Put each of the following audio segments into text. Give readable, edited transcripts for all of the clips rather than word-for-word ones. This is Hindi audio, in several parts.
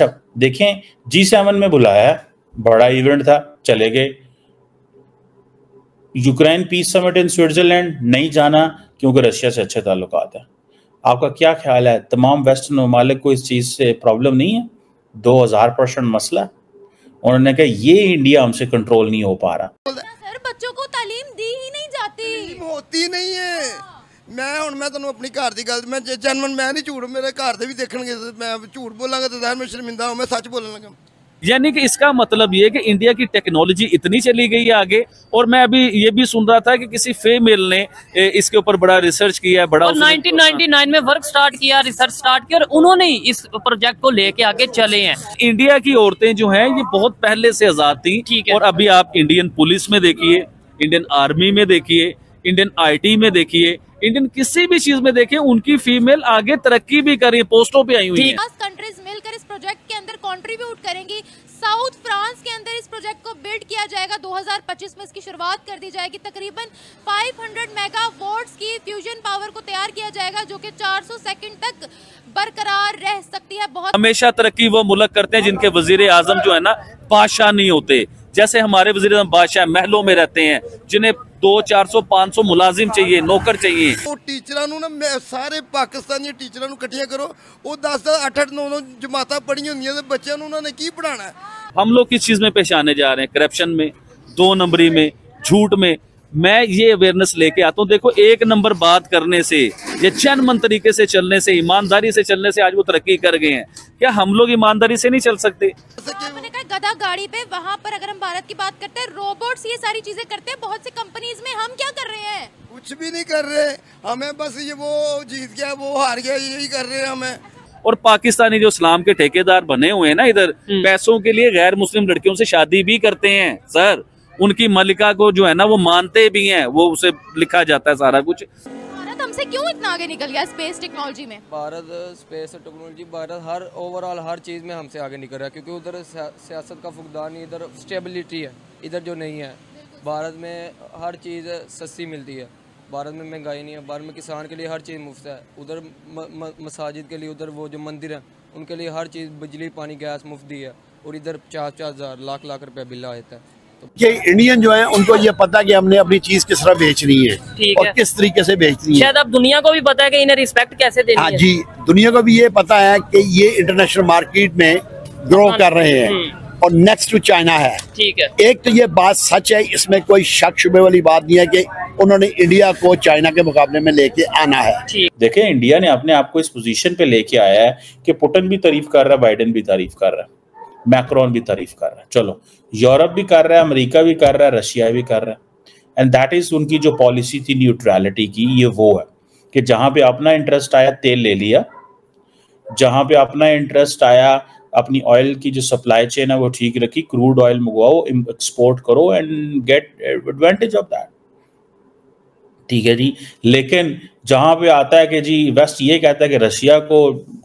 अच्छा देखें, G7 में बुलाया है, बड़ा इवेंट था, चले गए। Ukraine peace summit in Switzerland नहीं जाना क्योंकि रशिया से अच्छे ताल्लुकात है। आपका क्या ख्याल है, तमाम वेस्टर्न ममालिक को इस चीज़ से प्रॉब्लम नहीं है? 2000% मसला। उन्होंने कहा ये इंडिया हमसे कंट्रोल नहीं हो पा रहा। सर बच्चों को तालीम दी ही नहीं जाती, होती नहीं है। मैं तुहानू अपनी घर की गल, मैं जनमन मैं नहीं झूठ, मेरे घर दे भी देखणगे, मैं झूठ बोलांगा तो मैं शर्मिंदा हूं, मैं सच बोलने लगा। यानी कि इसका मतलब ये कि इंडिया की टेक्नोलॉजी इतनी चली गई है आगे। और मैं अभी ये भी सुन रहा था कि किसी फीमेल ने इसके ऊपर बड़ा रिसर्च किया है, बड़ा 1999 में वर्क स्टार्ट किया, रिसर्च स्टार्ट किया, और उन्होंने ही इस प्रोजेक्ट को लेके आगे चले हैं। इंडिया की औरतें जो हैं ये बहुत पहले से आजाद थी। और अभी आप इंडियन पुलिस में देखिए, इंडियन आर्मी में देखिए, इंडियन IT में देखिए, इंडियन किसी भी चीज में देखिए, उनकी फीमेल आगे तरक्की भी कर रही है, पोस्टों पे आई हुई है। 10 कंट्रीज मिलकर इस प्रोजेक्ट के अंदर कंट्रीब्यूट करेंगी। साउथ फ्रांस के अंदर इस प्रोजेक्ट को बिल्ड किया जाएगा। 2025 में इसकी शुरुआत कर दी जाएगी। तकरीबन 500 मेगावाट्स की फ्यूजन पावर को तैयार किया जाएगा, जो कि 400 सेकंड तक बरकरार रह सकती है। बहुत हमेशा तरक्की वो मुल्क करते हैं जिनके वजीर आजम जो है ना बादशाह नहीं होते। जैसे हमारे वजीर आजम बादशाह महलों में रहते हैं, जिन्हें 200-400-500 मुलाजिम चाहिए, नौकर चाहिए। ਉਹ ਟੀਚਰਾਂ ਨੂੰ ਨਾ ਸਾਰੇ ਪਾਕਿਸਤਾਨੀ ਟੀਚਰਾਂ ਨੂੰ ਇਕੱਠੀਆਂ ਕਰੋ, ਉਹ 10 8 9 ਜਮਾਤਾਂ ਪੜ੍ਹੀਆਂ ਹੁੰਦੀਆਂ ਤੇ ਬੱਚਿਆਂ ਨੂੰ ਉਹਨਾਂ ਨੇ ਕੀ ਪੜਾਉਣਾ ਹੈ। हम लोग किस चीज में पेशाने जा रहे हैं? करप्शन में, 2 नंबरी में, झूठ में। मैं ये अवेयरनेस लेके आता हूँ। देखो, 1 नंबर बात करने से, ये चैनमन तरीके से चलने से, ईमानदारी से चलने से आज वो तरक्की कर गए हैं। क्या हम लोग ईमानदारी से नहीं चल सकते? आपने कहा गधा गाड़ी पे, वहाँ पर अगर हम भारत की बात करते हैं, रोबोट्स ये सारी चीजें करते हैं बहुत सी कंपनीज में। हम क्या कर रहे हैं? कुछ भी नहीं कर रहे, हमें बस ये वो जीत गया वो हार गया यही कर रहे हैं हमें। और पाकिस्तानी जो इस्लाम के ठेकेदार बने हुए हैं ना, इधर पैसों के लिए गैर मुस्लिम लड़कियों से शादी भी करते हैं सर। उनकी मलिका को जो है ना वो मानते भी हैं, वो उसे लिखा जाता है सारा कुछ। भारत हमसे क्यों इतना आगे निकल गया स्पेस टेक्नोलॉजी में? भारत स्पेस टेक्नोलॉजी, भारत हर ओवरऑल हर चीज़ में हमसे आगे निकल रहा है, क्योंकि उधर सियासत का फुकदान, इधर स्टेबिलिटी है, इधर जो नहीं है। भारत में हर चीज़ सस्ती मिलती है, भारत में महंगाई नहीं है, भारत में किसान के लिए हर चीज़ मुफ्त है। उधर मसाजिद के लिए, उधर वो जो मंदिर हैं उनके लिए हर चीज़, बिजली पानी गैस मुफ्त दी है। और इधर 4-4 हज़ार लाख रुपए बिल आता है। कि इंडियन जो है उनको ये पता है कि हमने अपनी चीज किस तरह बेचनी है और किस तरीके से बेचनी है। शायद अब दुनिया को भी पता है कि इन्हें रिस्पेक्ट कैसे देनी है। हाँ जी, दुनिया को भी ये पता है कि ये इंटरनेशनल मार्केट में ग्रो कर रहे हैं और नेक्स्ट टू चाइना है। ठीक है, एक तो ये बात सच है, इसमें कोई शक शुबे वाली बात नहीं है कि उन्होंने इंडिया को चाइना के मुकाबले में लेके आना है। देखें, इंडिया ने अपने आप को इस पोजीशन पे लेके आया है कि पुतिन भी तारीफ कर रहा है, बाइडेन भी तारीफ कर रहा है, मैक्रोन भी तारीफ कर रहा है, चलो यूरोप भी कर रहा है, अमेरिका भी कर रहा है, रशिया भी कर रहा है। एंड दैट इज उनकी जो पॉलिसी थी न्यूट्रलिटी की, ये वो है कि जहां पे अपना इंटरेस्ट आया तेल ले लिया, जहां पे अपना इंटरेस्ट आया अपनी ऑयल की जो सप्लाई चेन है वो ठीक रखी, क्रूड ऑयल मंगवाओ, एक्सपोर्ट करो and get advantage of that. ठीक है जी, लेकिन जहां पे आता है कि जी वेस्ट ये कहता है कि रशिया को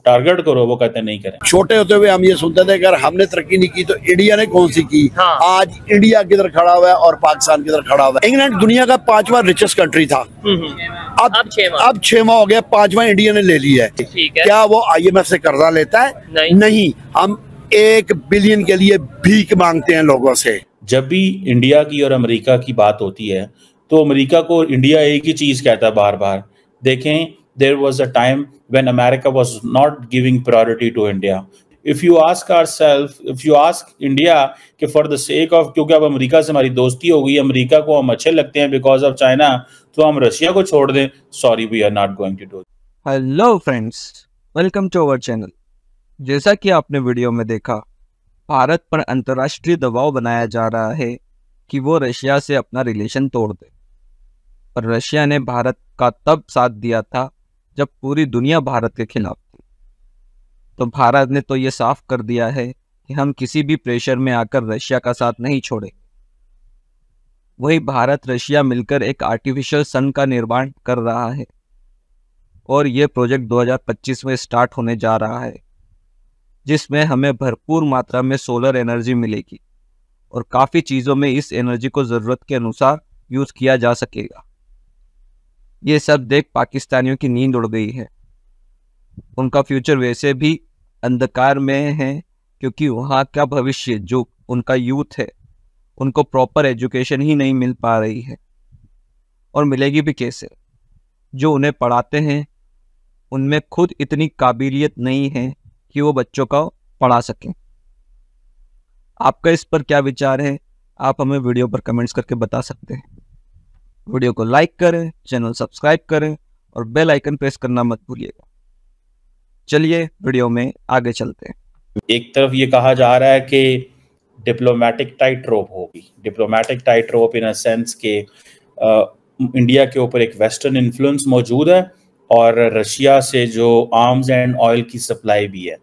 टारगेट करो, वो कहते हैं नहीं करें। छोटे होते हुए हम ये सुनते थे अगर हमने तरक्की नहीं की तो इंडिया ने कौन सी की। हाँ। आज इंडिया किधर खड़ा हुआ है और पाकिस्तान किधर खड़ा हुआ है। इंग्लैंड दुनिया का 5वां रिचेस्ट कंट्री था, अब 6वां हो गया, 5वां इंडिया ने ले लिया है। ठीक है। क्या वो IMF से कर्जा लेता है? नहीं। हम 1 बिलियन के लिए भीख मांगते हैं लोगों से। जब भी इंडिया की और अमेरिका की बात होती है तो अमेरिका को इंडिया एक ही चीज कहता है बार बार। देखें, there was a time when America was not giving priority to India. If you ask ourselves, if you ask India कि फॉर द सेक ऑफ, क्योंकि अब अमेरिका से हमारी दोस्ती हो गई, अमेरिका को हम अच्छे लगते हैं बिकॉज ऑफ चाइना, तो हम रशिया को छोड़ दें, sorry we are not going to do. Hello friends, welcome to our channel. जैसा कि आपने वीडियो में देखा, भारत पर अंतर्राष्ट्रीय दबाव बनाया जा रहा है कि वो रशिया से अपना रिलेशन तोड़ दे। पर रशिया ने भारत का तब साथ दिया था जब पूरी दुनिया भारत के खिलाफ थी। तो भारत ने तो ये साफ कर दिया है कि हम किसी भी प्रेशर में आकर रशिया का साथ नहीं छोड़ेंगे। वही भारत रशिया मिलकर एक आर्टिफिशियल सन का निर्माण कर रहा है और ये प्रोजेक्ट 2025 में स्टार्ट होने जा रहा है, जिसमें हमें भरपूर मात्रा में सोलर एनर्जी मिलेगी और काफ़ी चीज़ों में इस एनर्जी को ज़रूरत के अनुसार यूज़ किया जा सकेगा। ये सब देख पाकिस्तानियों की नींद उड़ गई है। उनका फ्यूचर वैसे भी अंधकार में है क्योंकि वहाँ का भविष्य जो उनका यूथ है उनको प्रॉपर एजुकेशन ही नहीं मिल पा रही है, और मिलेगी भी कैसे। जो उन्हें पढ़ाते हैं उनमें खुद इतनी काबिलियत नहीं है कि वो बच्चों को पढ़ा सकें। आपका इस पर क्या विचार है, आप हमें वीडियो पर कमेंट्स करके बता सकते हैं। वीडियो को लाइक करें, चैनल सब्सक्राइब करें और बेल आइकन प्रेस करना मत भूलिएगा। चलिए वीडियो में आगे चलते हैं। एक तरफ ये कहा जा रहा है कि डिप्लोमेटिक टाइट रोप होगी, diplomatic tight rope in a sense के इंडिया के ऊपर एक वेस्टर्न इन्फ्लुएंस मौजूद है और रशिया से जो आर्म्स एंड ऑयल की सप्लाई भी है।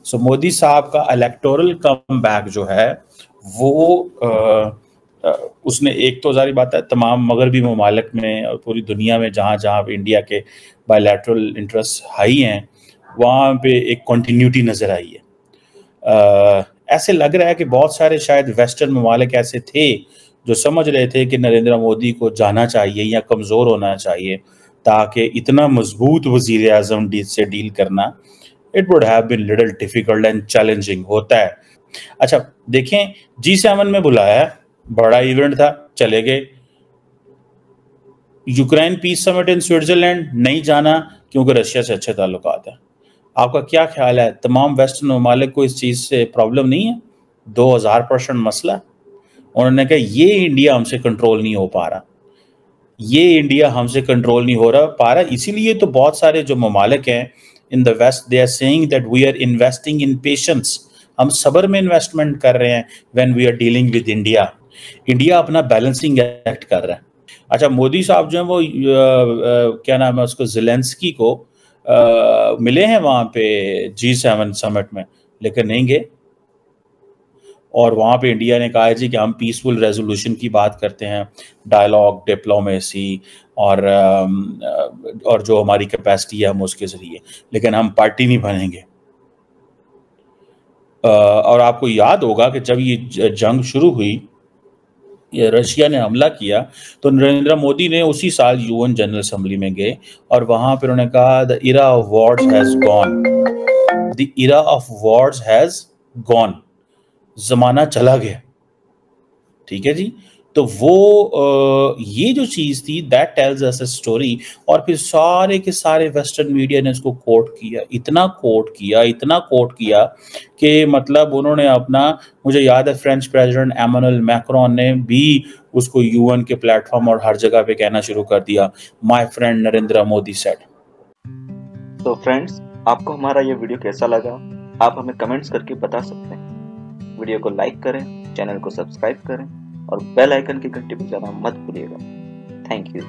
सो मोदी साहब का इलेक्टोरल कमबैक जो है वो उसने एक तो जारी बात है तमाम मगरबी ममालिक में और पूरी दुनिया में जहाँ जहाँ इंडिया के बायलैटरल इंटरेस्ट हाई हैं वहाँ पे एक कंटिन्यूटी नज़र आई है। ऐसे लग रहा है कि बहुत सारे शायद वेस्टर्न ममालिक ऐसे थे जो समझ रहे थे कि नरेंद्र मोदी को जाना चाहिए या कमज़ोर होना चाहिए ताकि इतना मजबूत वज़ीर आज़म से डील करना it would have been little difficult and challenging होता है। अच्छा देखें, G7 में बुलाया, बड़ा इवेंट था, चले गए। Ukraine peace summit in Switzerland नहीं जाना क्योंकि रशिया से अच्छे ताल्लुकात है। आपका क्या ख्याल है, तमाम वेस्टर्न ममालिक को इस चीज़ से प्रॉब्लम नहीं है? 2000% मसला। उन्होंने कहा ये इंडिया हमसे कंट्रोल नहीं हो पा रहा, ये इंडिया हमसे कंट्रोल नहीं हो पा रहा। इसीलिए तो बहुत सारे जो ममालिक हैं in the west they are saying that we are investing in patience. हम सब्र में इन्वेस्टमेंट कर रहे हैं when we are dealing with India. India अपना बैलेंसिंग एक्ट कर रहा है। अच्छा मोदी साहब जो है वो क्या नाम है उसको, ज़ेलेंस्की को मिले हैं वहाँ पे G7 समिट में, लेकिन नहीं गए। और वहाँ पे इंडिया ने कहा है जी कि हम पीसफुल रेजोल्यूशन की बात करते हैं, डायलॉग, डिप्लोमेसी और जो हमारी कैपेसिटी है हम उसके ज़रिए, लेकिन हम पार्टी नहीं बनेंगे। और आपको याद होगा कि जब ये जंग शुरू हुई, ये रशिया ने हमला किया, तो नरेंद्र मोदी ने उसी साल UN जनरल असेंबली में गए और वहाँ पर उन्होंने कहा the era of Wars has gone, the era of Wars has gone, ज़माना चला गया। ठीक है जी, तो वो ये जो चीज़ थी that tells us a story. और फिर सारे के सारे वेस्टर्न मीडिया ने इसको कोट किया, इतना कोट किया कि मतलब उन्होंने अपना, मुझे याद है फ्रेंच प्रेसिडेंट एमानुएल मैक्रोन ने भी उसको UN के प्लेटफॉर्म और हर जगह पे कहना शुरू कर दिया, my friend Narendra Modi said. तो फ्रेंड्स, आपको हमारा ये वीडियो कैसा लगा आप हमें कमेंट्स करके बता सकते हैं। वीडियो को लाइक करें, चैनल को सब्सक्राइब करें और बेल आइकन की घंटी बजाना मत भूलिएगा। Thank you.